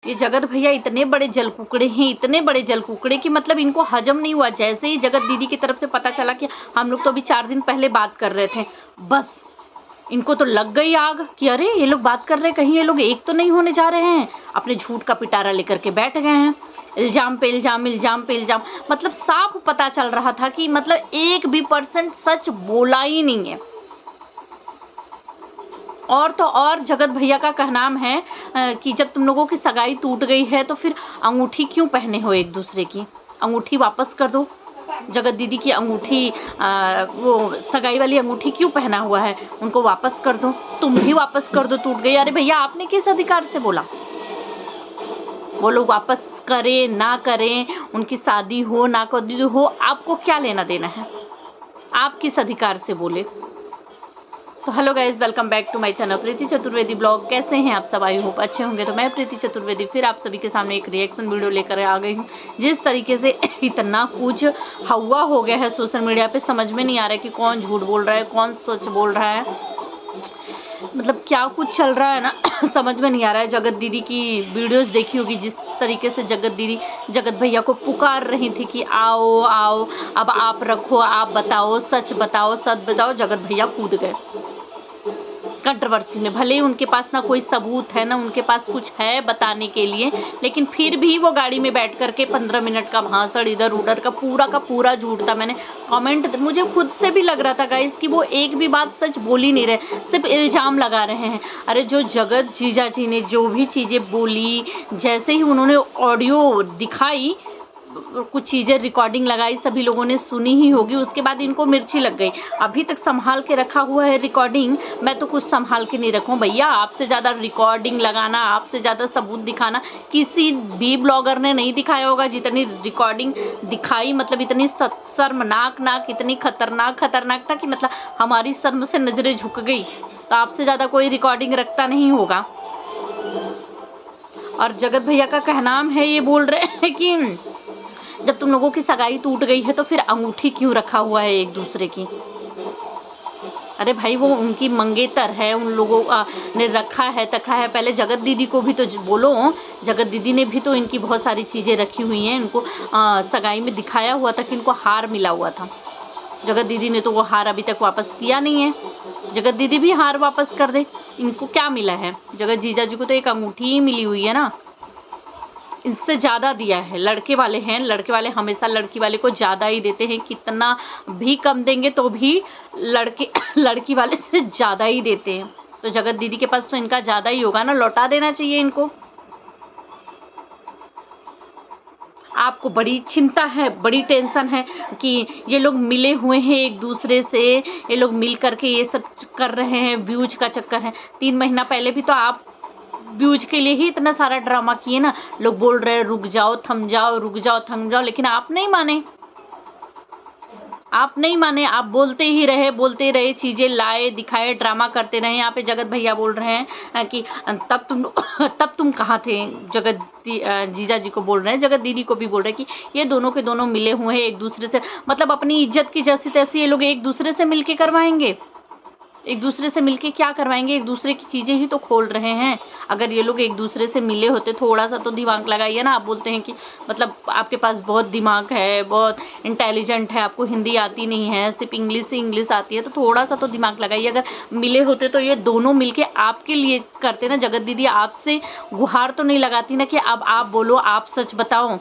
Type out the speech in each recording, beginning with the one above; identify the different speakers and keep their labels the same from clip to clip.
Speaker 1: ये जगत भैया इतने बड़े जल कुकड़े हैं, इतने बड़े जल कुकड़े कि मतलब इनको हजम नहीं हुआ। जैसे ही जगत दीदी की तरफ से पता चला कि हम लोग तो अभी 4 दिन पहले बात कर रहे थे, बस इनको तो लग गई आग कि अरे ये लोग बात कर रहे हैं, कहीं ये लोग एक तो नहीं होने जा रहे हैं। अपने झूठ का पिटारा लेकर के बैठ गए हैं, इल्जाम पे इल्जाम, इल्जाम पे इल्जाम। मतलब साफ पता चल रहा था कि मतलब 1% सच बोला ही नहीं है। और तो और जगत भैया का कहनाम है कि जब तुम लोगों की सगाई टूट गई है तो फिर अंगूठी क्यों पहने हो एक दूसरे की, अंगूठी वापस कर दो। जगत दीदी की अंगूठी वो सगाई वाली अंगूठी क्यों पहना हुआ है, उनको वापस कर दो। तुम भी वापस कर दो, टूट गई। अरे भैया आपने किस अधिकार से बोला? वो लोग वापस करें ना करें, उनकी शादी हो ना हो, आपको क्या लेना देना है? आप किस अधिकार से बोले? तो hello guys, welcome back to my channel Preeti Chaturvedi blog. कैसे हैं आप सब? आई होप अच्छे होंगे। तो मैं प्रीति चतुर्वेदी फिर आप सभी के सामने एक रिएक्शन वीडियो लेकर आ गई हूँ। जिस तरीके से इतना कुछ हवा हो गया है सोशल मीडिया पे, समझ में नहीं आ रहा है कि कौन झूठ बोल रहा है, कौन सच बोल रहा है। मतलब क्या कुछ चल रहा है ना समझ में नहीं आ रहा है। जगत दीदी की वीडियोस देखी होगी, जिस तरीके से जगत दीदी जगत भैया को पुकार रही थी कि आओ आओ, अब आप रखो, आप बताओ, सच बताओ, सच बताओ। जगत भैया कूद गए कंट्रोवर्सी में। भले ही उनके पास ना कोई सबूत है, ना उनके पास कुछ है बताने के लिए, लेकिन फिर भी वो गाड़ी में बैठ करके 15 मिनट का भाषण इधर उधर का पूरा झूठ था। मैंने कमेंट, मुझे खुद से भी लग रहा था गाइस कि वो एक भी बात सच बोल ही नहीं रहे, सिर्फ इल्जाम लगा रहे हैं। अरे जो जगत जीजा जी ने जो भी चीज़ें बोली, जैसे ही उन्होंने ऑडियो दिखाई, कुछ चीज़ें रिकॉर्डिंग लगाई, सभी लोगों ने सुनी ही होगी, उसके बाद इनको मिर्ची लग गई। अभी तक संभाल के रखा हुआ है रिकॉर्डिंग, मैं तो कुछ संभाल के नहीं रखूँ भैया। आपसे ज़्यादा रिकॉर्डिंग लगाना, आपसे ज़्यादा सबूत दिखाना किसी भी ब्लॉगर ने नहीं दिखाया होगा जितनी रिकॉर्डिंग दिखाई। मतलब इतनी शर्मनाक, इतनी खतरनाक था कि मतलब हमारी शर्म से नज़रें झुक गई। तो आपसे ज़्यादा कोई रिकॉर्डिंग रखता नहीं होगा। और जगत भैया का कहनाम है, ये बोल रहे हैं कि जब तुम लोगों की सगाई टूट गई है तो फिर अंगूठी क्यों रखा हुआ है एक दूसरे की। अरे भाई वो उनकी मंगेतर है, उन लोगों ने रखा है तखा है। पहले जगत दीदी को भी तो बोलो, जगत दीदी ने भी तो इनकी बहुत सारी चीज़ें रखी हुई हैं। इनको सगाई में दिखाया हुआ था कि इनको हार मिला हुआ था। जगत दीदी ने तो वो हार अभी तक वापस किया नहीं है। जगत दीदी भी हार वापस कर दे। इनको क्या मिला है? जगत जीजा जी को तो एक अंगूठी ही मिली हुई है ना, इससे ज़्यादा दिया है। लड़के वाले हैं, लड़के वाले हमेशा लड़की वाले को ज़्यादा ही देते हैं। कितना भी कम देंगे तो भी लड़की वाले से ज़्यादा ही देते हैं। तो जगत दीदी के पास तो इनका ज़्यादा ही होगा ना, लौटा देना चाहिए इनको। आपको बड़ी चिंता है, बड़ी टेंशन है कि ये लोग मिले हुए हैं एक दूसरे से, ये लोग मिल करके ये सब कर रहे हैं, व्यूज का चक्कर है। 3 महीना पहले भी तो आप व्यूज के लिए ही इतना सारा ड्रामा किए ना। लोग बोल रहे हैं रुक जाओ, थम जाओ, रुक जाओ, थम जाओ, लेकिन आप नहीं माने। आप नहीं माने, आप बोलते ही रहे, बोलते रहे, चीज़ें लाए, दिखाए, ड्रामा करते रहे। यहाँ पे जगत भैया बोल रहे हैं कि तब तुम कहाँ थे। जगत जीजा जी को बोल रहे हैं, जगत दीदी को भी बोल रहे हैं कि ये दोनों के दोनों मिले हुए हैं एक दूसरे से। मतलब अपनी इज्जत की जैसी तैसी ये लोग एक दूसरे से मिलके करवाएंगे। एक दूसरे से मिलके क्या करवाएंगे? एक दूसरे की चीज़ें ही तो खोल रहे हैं। अगर ये लोग एक दूसरे से मिले होते, थोड़ा सा तो दिमाग लगाइए ना। आप बोलते हैं कि मतलब आपके पास बहुत दिमाग है, बहुत इंटेलिजेंट है, आपको हिंदी आती नहीं है, सिर्फ इंग्लिश से इंग्लिश आती है, तो थोड़ा सा तो दिमाग लगाइए। अगर मिले होते तो ये दोनों मिलके आपके लिए करते ना। जगत दीदी आपसे गुहार तो नहीं लगाती ना कि अब आप बोलो, आप सच बताओ।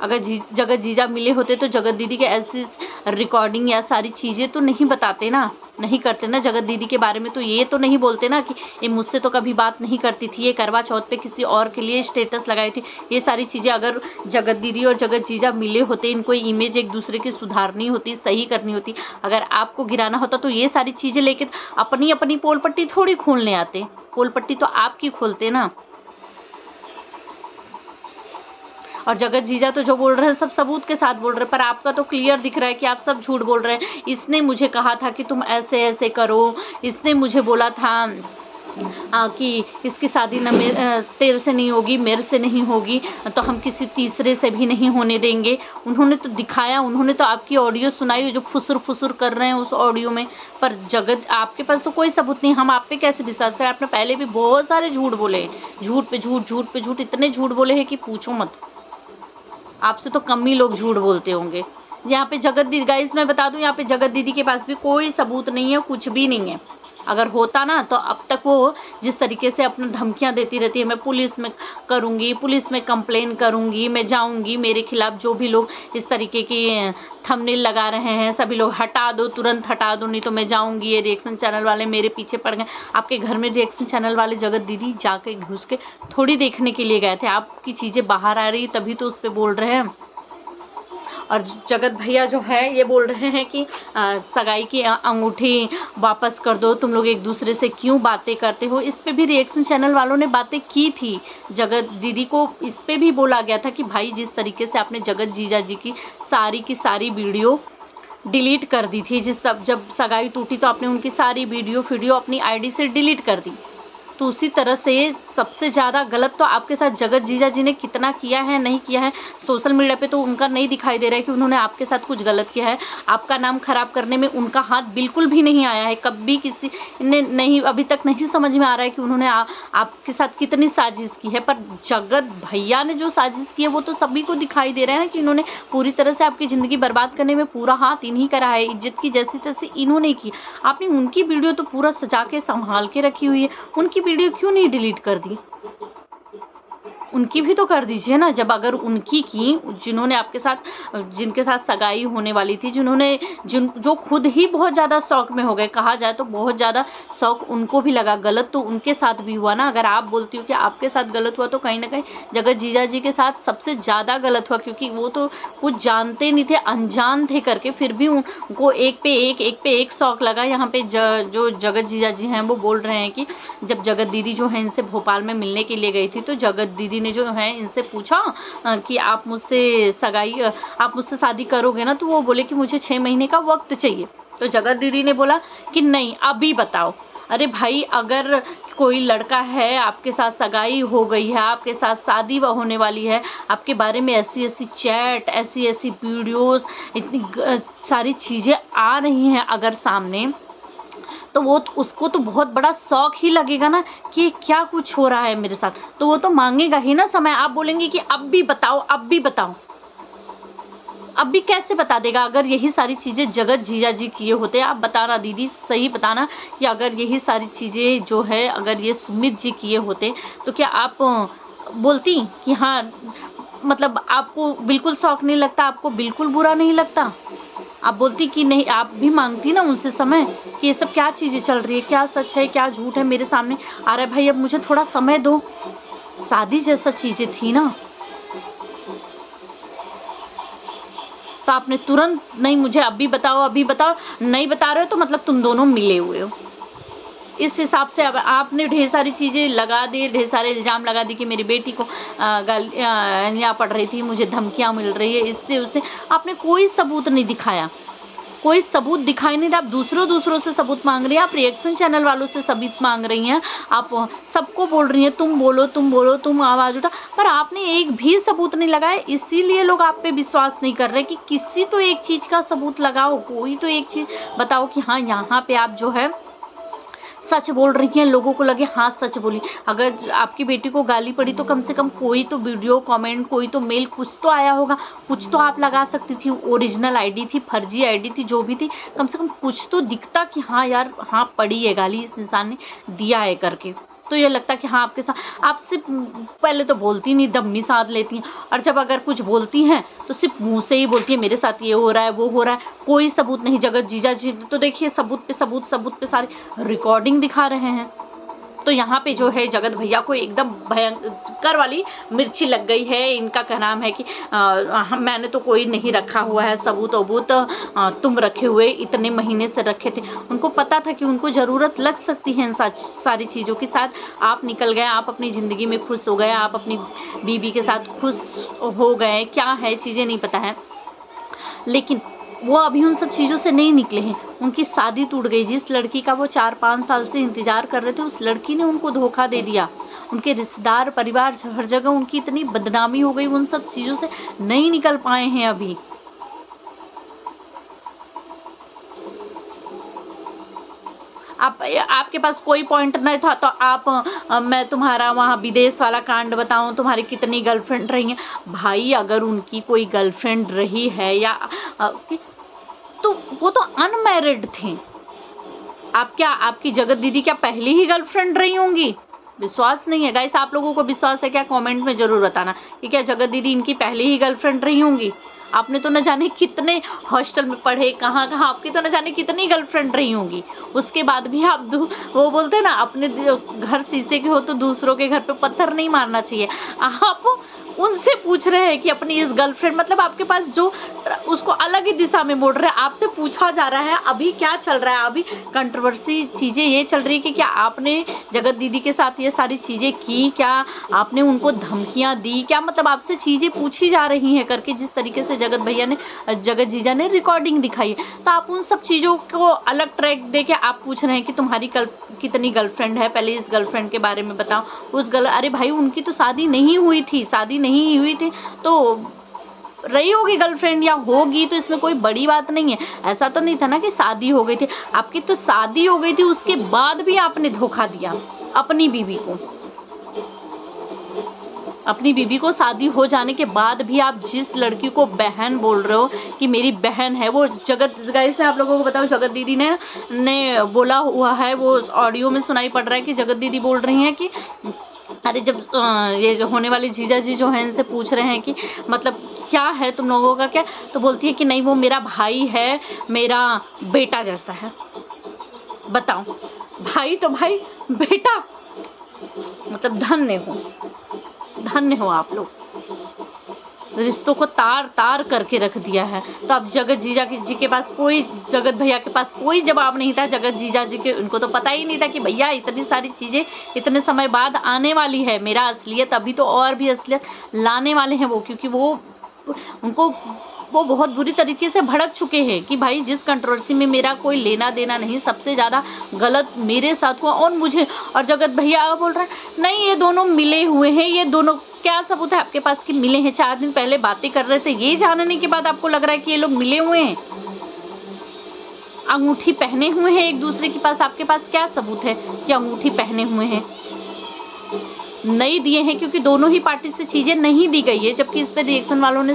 Speaker 1: अगर जगत जीजा मिले होते तो जगत दीदी के ऐसी रिकॉर्डिंग या सारी चीज़ें तो नहीं बताते ना, नहीं करते ना। जगत दीदी के बारे में तो ये तो नहीं बोलते ना कि ये मुझसे तो कभी बात नहीं करती थी, ये करवा चौथ पे किसी और के लिए स्टेटस लगाई थी। ये सारी चीज़ें अगर जगत दीदी और जगत जीजा मिले होते, इनको इमेज एक दूसरे की सुधारनी होती, सही करनी होती, अगर आपको गिराना होता तो ये सारी चीज़ें लेकर अपनी अपनी पोल पट्टी थोड़ी खोलने आते। पोल पट्टी तो आपकी खोलते ना। और जगत जीजा तो जो बोल रहे हैं सब सबूत के साथ बोल रहे हैं, पर आपका तो क्लियर दिख रहा है कि आप सब झूठ बोल रहे हैं। इसने मुझे कहा था कि तुम ऐसे ऐसे करो, इसने मुझे बोला था कि इसकी शादी न तेरे से नहीं होगी, मेरे से नहीं होगी, तो हम किसी तीसरे से भी नहीं होने देंगे। उन्होंने तो दिखाया, उन्होंने तो आपकी ऑडियो सुनाई जो फुसुर-फुसुर कर रहे हैं उस ऑडियो में, पर जगत आपके पास तो कोई सबूत नहीं, हम आप पे कैसे विश्वास करें? आपने पहले भी बहुत सारे झूठ बोले हैं, झूठ पे झूठ, झूठ पे झूठ, इतने झूठ बोले हैं कि पूछो मत। आपसे तो कम ही लोग झूठ बोलते होंगे। यहाँ पे जगत दीदी, गाइस मैं बता दूं, यहाँ पे जगत दीदी के पास भी कोई सबूत नहीं है, कुछ भी नहीं है। अगर होता ना तो अब तक वो जिस तरीके से अपनी धमकियां देती रहती है, मैं पुलिस में करूंगी, पुलिस में कंप्लेन करूंगी, मैं जाऊंगी, मेरे खिलाफ जो भी लोग इस तरीके की थंबनेल लगा रहे हैं सभी लोग हटा दो, तुरंत हटा दो, नहीं तो मैं जाऊंगी। ये रिएक्शन चैनल वाले मेरे पीछे पड़ गए। आपके घर में रिएक्शन चैनल वाले जगत दीदी जाके घुस के थोड़ी देखने के लिए गए थे, आपकी चीज़ें बाहर आ रही तभी तो उस पर बोल रहे हैं। और जगत भैया जो है ये बोल रहे हैं कि सगाई की अंगूठी वापस कर दो, तुम लोग एक दूसरे से क्यों बातें करते हो। इस पे भी रिएक्शन चैनल वालों ने बातें की थी, जगत दीदी को इस पे भी बोला गया था कि भाई जिस तरीके से आपने जगत जीजा जी की सारी वीडियो डिलीट कर दी थी, जब सगाई टूटी तो आपने उनकी सारी वीडियो अपनी आईडी से डिलीट कर दी। तो उसी तरह से सबसे ज़्यादा गलत तो आपके साथ जगत जीजा जी ने कितना किया है, नहीं किया है, सोशल मीडिया पे तो उनका नहीं दिखाई दे रहा है कि उन्होंने आपके साथ कुछ गलत किया है। आपका नाम खराब करने में उनका हाथ बिल्कुल भी नहीं आया है, कभी किसी ने नहीं, अभी तक नहीं समझ में आ रहा है कि उन्होंने आपके साथ कितनी साजिश की है। पर जगत भैया ने जो साजिश की है वो तो सभी को दिखाई दे रहा है ना कि इन्होंने पूरी तरह से आपकी ज़िंदगी बर्बाद करने में पूरा हाथ इन्हीं का रहा है। इज्जत की जैसी तैसी इन्होंने की। आपने उनकी वीडियो तो पूरा सजा के संभाल के रखी हुई है, उनकी वीडियो क्यों नहीं डिलीट कर दी? उनकी भी तो कर दीजिए ना। जब अगर उनकी की, जिन्होंने आपके साथ, जिनके साथ सगाई होने वाली थी, जो खुद ही बहुत ज़्यादा शौक में हो गए, कहा जाए तो बहुत ज़्यादा शौक उनको भी लगा। गलत तो उनके साथ भी हुआ ना। अगर आप बोलती हो कि आपके साथ गलत हुआ तो कहीं ना कहीं जगत जीजा जी के साथ सबसे ज़्यादा गलत हुआ, क्योंकि वो तो कुछ जानते नहीं थे, अनजान थे करके, फिर भी उनको एक पे एक शौक लगा। यहाँ पे जो जगत जीजा जी हैं वो बोल रहे हैं कि जब जगत दीदी जो है इनसे भोपाल में मिलने के लिए गई थी तो जगत दीदी ने जो है इनसे पूछा कि आप मुझसे शादी करोगे ना, तो वो बोले कि मुझे 6 महीने का वक्त चाहिए। तो जगत दीदी ने बोला कि नहीं अभी बताओ। अरे भाई, अगर कोई लड़का है, आपके साथ सगाई हो गई है, आपके साथ शादी होने वाली है, आपके बारे में ऐसी चैट, ऐसी वीडियोस, इतनी सारी चीज़ें आ रही हैं अगर सामने, तो वो उसको तो बहुत बड़ा शौक ही लगेगा ना कि क्या कुछ हो रहा है मेरे साथ, तो वो तो मांगेगा ही ना समय। आप बोलेंगे कि अब भी बताओ, अब भी बताओ, अब भी कैसे बता देगा? अगर यही सारी चीज़ें जगत जीजा जी किए होते, आप बताना दीदी, सही बताना कि अगर यही सारी चीज़ें जो है अगर ये सुमित जी किए होते तो क्या आप बोलती कि हाँ, मतलब आपको बिल्कुल शौक नहीं लगता, आपको बिल्कुल बुरा नहीं लगता? आप बोलती कि नहीं, आप भी मांगती ना उनसे समय कि ये सब क्या चीज़ें चल रही है, क्या सच है क्या झूठ है मेरे सामने आ रहा है, भाई अब मुझे थोड़ा समय दो। शादी जैसा चीज़ें थी ना, तो आपने तुरंत नहीं, मुझे अभी बताओ, अभी बताओ, नहीं बता रहे हो तो मतलब तुम दोनों मिले हुए हो। इस हिसाब से अब आपने ढेर सारी चीज़ें लगा दी, ढेर सारे इल्ज़ाम लगा दी कि मेरी बेटी को गालियाँ पड़ रही थी, मुझे धमकियाँ मिल रही है, इससे उससे। आपने कोई सबूत नहीं दिखाया, कोई सबूत दिखाई नहीं दिया। आप दूसरों से सबूत मांग रही हैं, आप रिएक्शन चैनल वालों से सबूत मांग रही हैं, आप सबको बोल रही हैं तुम बोलो, तुम आवाज़ उठा, पर आपने एक भी सबूत नहीं लगाया। इसीलिए लोग आप पे विश्वास नहीं कर रहे कि किसी तो एक चीज़ का सबूत लगाओ, कोई तो एक चीज़ बताओ कि हाँ यहाँ पे आप जो है सच बोल रही हैं, लोगों को लगे हाँ सच बोली। अगर आपकी बेटी को गाली पड़ी तो कम से कम कोई तो वीडियो कमेंट, कोई तो मेल, कुछ तो आया होगा, कुछ तो आप लगा सकती थी। ओरिजिनल आईडी थी, फर्जी आईडी थी, जो भी थी, कम से कम कुछ तो दिखता कि हाँ यार, हाँ पड़ी है गाली, इस इंसान ने दिया है करके। तो ये लगता कि हाँ आपके साथ, आपसे पहले तो बोलती नहीं, दम्मी साध लेती हैं, और जब अगर कुछ बोलती हैं तो सिर्फ मुंह से ही बोलती है, मेरे साथ ये हो रहा है, वो हो रहा है, कोई सबूत नहीं। जगत जीजा जी तो देखिए सबूत पे सारी रिकॉर्डिंग दिखा रहे हैं। तो यहाँ पे जो है जगत भैया को एकदम भयंकर वाली मिर्ची लग गई है। इनका क्या नाम है कि मैंने तो कोई नहीं रखा हुआ है सबूत वबूत, तुम रखे हुए, इतने महीने से रखे थे। उनको पता था कि उनको ज़रूरत लग सकती है इन सारी चीज़ों के साथ। आप निकल गए, आप अपनी ज़िंदगी में खुश हो गए, आप अपनी बीबी के साथ खुश हो गए, क्या है चीज़ें नहीं पता है, लेकिन वो अभी उन सब चीज़ों से नहीं निकले हैं। उनकी शादी टूट गई, जिस लड़की का वो 4-5 साल से इंतज़ार कर रहे थे उस लड़की ने उनको धोखा दे दिया। उनके रिश्तेदार, परिवार, हर जगह उनकी इतनी बदनामी हो गई, उन सब चीज़ों से नहीं निकल पाए हैं अभी। आपके पास कोई पॉइंट नहीं था तो आप मैं तुम्हारा वहाँ विदेश वाला कांड बताऊँ, तुम्हारी कितनी गर्लफ्रेंड रही हैं। भाई अगर उनकी कोई गर्लफ्रेंड रही है या तो वो तो अनमैरिड थे। आपकी जगत दीदी क्या पहली ही गर्लफ्रेंड रही होंगी? विश्वास नहीं है गाइस, आप लोगों को विश्वास है क्या? कमेंट में ज़रूर बताना कि क्या जगत दीदी इनकी पहली ही गर्लफ्रेंड रही होंगी। आपने तो न जाने कितने हॉस्टल में पढ़े, कहाँ कहाँ आपकी तो न जाने कितनी गर्लफ्रेंड रही होंगी। उसके बाद भी आप वो बोलते हैं ना, अपने घर शीशे के हो तो दूसरों के घर पे पत्थर नहीं मारना चाहिए। आप उनसे पूछ रहे हैं कि अपनी इस गर्लफ्रेंड, मतलब आपके पास जो उसको अलग ही दिशा में मोड़ रहे हैं। आपसे पूछा जा रहा है अभी क्या चल रहा है, अभी कंट्रोवर्सी चीज़ें ये चल रही है कि क्या आपने जगत दीदी के साथ ये सारी चीज़ें की, क्या आपने उनको धमकियाँ दी, क्या मतलब आपसे चीज़ें पूछी जा रही हैं करके, जिस तरीके से जगत जीजा ने रिकॉर्डिंग दिखाई है। तो आप उन सब चीज़ों को अलग ट्रैक दे के आप पूछ रहे हैं कि तुम्हारी कितनी गर्लफ्रेंड है, पहले इस गर्लफ्रेंड के बारे में बताओ। अरे भाई उनकी तो शादी नहीं हुई थी, शादी नहीं हुई थी तो रही होगी गर्लफ्रेंड या होगी, तो इसमें कोई बड़ी बात नहीं है। ऐसा तो नहीं था ना कि शादी हो गई थी। आपकी तो शादी हो गई थी, उसके बाद भी आपने धोखा दिया अपनी बीवी को। अपनी बीवी को शादी हो जाने के बाद भी आप जिस लड़की को बहन बोल रहे हो कि मेरी बहन है, वो जगत गाइस मैं आप लोगों को बताऊं, जगत दीदी ने बोला हुआ है, वो ऑडियो में सुनाई पड़ रहा है कि जगत दीदी बोल रही हैं कि अरे जब ये जो होने वाले जीजा जी जो हैं इनसे पूछ रहे हैं कि मतलब क्या है तुम लोगों का क्या, तो बोलती है कि नहीं वो मेरा भाई है, मेरा बेटा जैसा है। बताओ, भाई तो भाई, बेटा मतलब धन्य हो आप लोग, रिश्तों को तार तार करके रख दिया है। तो अब जगत जीजा जी के पास कोई, जगत भैया के पास कोई जवाब नहीं था। जगत जीजा जी के उनको तो पता ही नहीं था कि भैया इतनी सारी चीज़ें इतने समय बाद आने वाली है, मेरा असलियत अभी तो और भी असलियत लाने वाले हैं वो, क्योंकि वो बहुत बुरी तरीके से भड़क चुके हैं कि भाई जिस कंट्रोवर्सी में मेरा कोई लेना देना नहीं, सबसे ज़्यादा गलत मेरे साथ हुआ और जगत भैया बोल रहे हैं नहीं ये दोनों मिले हुए हैं, ये दोनों क्या सबूत है आपके पास कि मिले हैं? 4 दिन पहले बातें कर रहे थे, ये जानने के बाद आपको लग रहा है कि ये लोग मिले हुए हैं, अंगूठी पहने हुए हैं एक दूसरे के पास। आपके पास क्या सबूत है कि अंगूठी पहने हुए हैं? नहीं दिए हैं, क्योंकि दोनों ही पार्टी से चीज़ें नहीं दी गई है। जबकि इस पर रिएक्शन वालों ने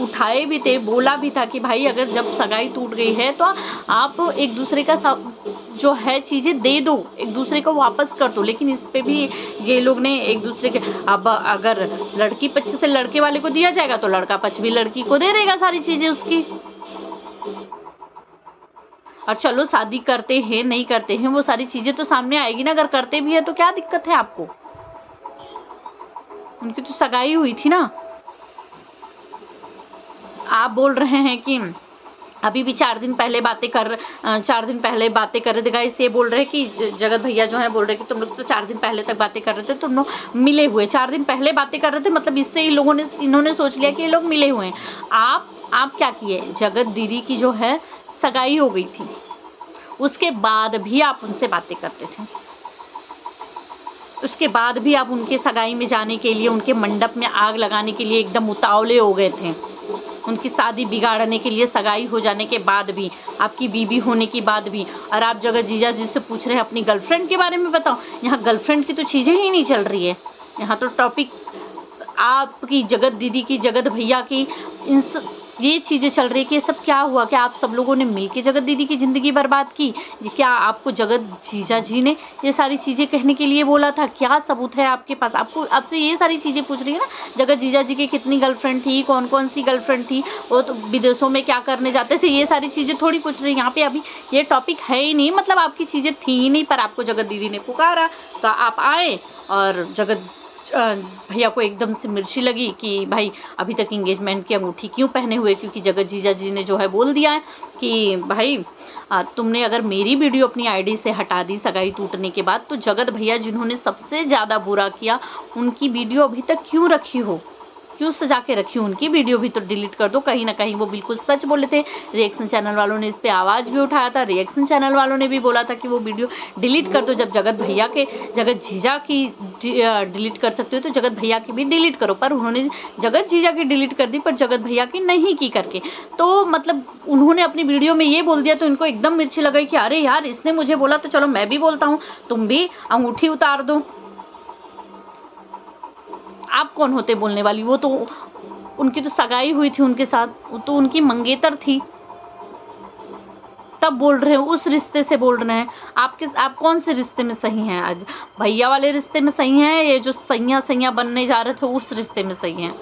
Speaker 1: उठाए भी थे, बोला भी था कि भाई अगर जब सगाई टूट गई है तो आप एक दूसरे का जो है चीज़ें दे दो, एक दूसरे को वापस कर दो। लेकिन इस पे भी ये लोग ने एक दूसरे के, अब अगर लड़की पक्ष से लड़के वाले को दिया जाएगा तो लड़का पक्ष भी लड़की को दे देगा सारी चीज़ें उसकी। और चलो शादी करते हैं नहीं करते हैं वो सारी चीज़ें तो सामने आएगी ना। अगर करते भी है तो क्या दिक्कत है आपको? उनकी तो सगाई हुई थी ना। आप बोल रहे हैं कि अभी भी 4 दिन पहले बातें कर रहे थे गाइस। ये बोल रहे हैं कि जगत भैया जो है बोल रहे हैं कि तुम लोग तो 4 दिन पहले तक बातें कर रहे थे, तुम लोग मिले हुए 4 दिन पहले बातें कर रहे थे, मतलब इससे इन्होंने सोच लिया कि ये लोग मिले हुए हैं। आप क्या किए? जगत दीदी की जो है सगाई हो गई थी, उसके बाद भी आप उनसे बातें करते थे, उसके बाद भी आप उनके सगाई में जाने के लिए, उनके मंडप में आग लगाने के लिए एकदम उतावले हो गए थे। उनकी शादी बिगाड़ने के लिए, सगाई हो जाने के बाद भी, आपकी बीवी होने के बाद भी। और आप जगत जीजा जी से पूछ रहे हैं अपनी गर्लफ्रेंड के बारे में बताओ। यहाँ गर्लफ्रेंड की तो चीज़ें ही नहीं चल रही है। यहाँ तो टॉपिक आपकी जगत दीदी की, जगत भैया की, ये चीज़ें चल रही है कि ये सब क्या हुआ? क्या आप सब लोगों ने मिलके जगत दीदी की ज़िंदगी बर्बाद की? क्या आपको जगत जीजा जी ने ये सारी चीज़ें कहने के लिए बोला था? क्या सबूत है आपके पास? आपसे ये सारी चीज़ें पूछ रही है ना। जगत जीजा जी की कितनी गर्लफ्रेंड थी, कौन कौन सी गर्लफ्रेंड थी, वो तो विदेशों में क्या करने जाते थे, ये सारी चीज़ें थोड़ी पूछ रही है। यहाँ पे अभी ये टॉपिक है ही नहीं, मतलब आपकी चीज़ें थी ही नहीं, पर आपको जगत दीदी ने पुकारा तो आप आए। और जगत भैया को एकदम से मिर्ची लगी कि भाई अभी तक इंगेजमेंट की अंगूठी क्यों पहने हुए, क्योंकि जगत जीजा जी ने जो है बोल दिया है कि भाई तुमने अगर मेरी वीडियो अपनी आईडी से हटा दी सगाई टूटने के बाद, तो जगत भैया जिन्होंने सबसे ज़्यादा बुरा किया उनकी वीडियो अभी तक क्यों रखी हो? क्यों सजा के रखी उनकी वीडियो भी तो डिलीट कर दो। कहीं ना कहीं वो बिल्कुल सच बोले थे। रिएक्शन चैनल वालों ने इस पे आवाज़ भी उठाया था, रिएक्शन चैनल वालों ने भी बोला था कि वो वीडियो डिलीट कर दो। जब जगत भैया के, जगत जीजा की डिलीट कर सकते हो तो जगत भैया की भी डिलीट करो। पर उन्होंने जगत जीजा की डिलीट कर दी पर जगत भैया की नहीं की करके। तो मतलब उन्होंने अपनी वीडियो में ये बोल दिया तो इनको एकदम मिर्ची लग गई कि अरे यार इसने मुझे बोला तो चलो मैं भी बोलता हूँ, तुम भी अंगूठी उतार दो। आप कौन होते बोलने वाली? वो तो उनकी तो सगाई हुई थी उनके साथ, वो तो उनकी मंगेतर थी, तब बोल रहे हो, उस रिश्ते से बोल रहे हैं। आप कौन से रिश्ते में सही हैं? आज भैया वाले रिश्ते में सही हैं, ये जो सैया सैया बनने जा रहे थे उस रिश्ते में सही हैं?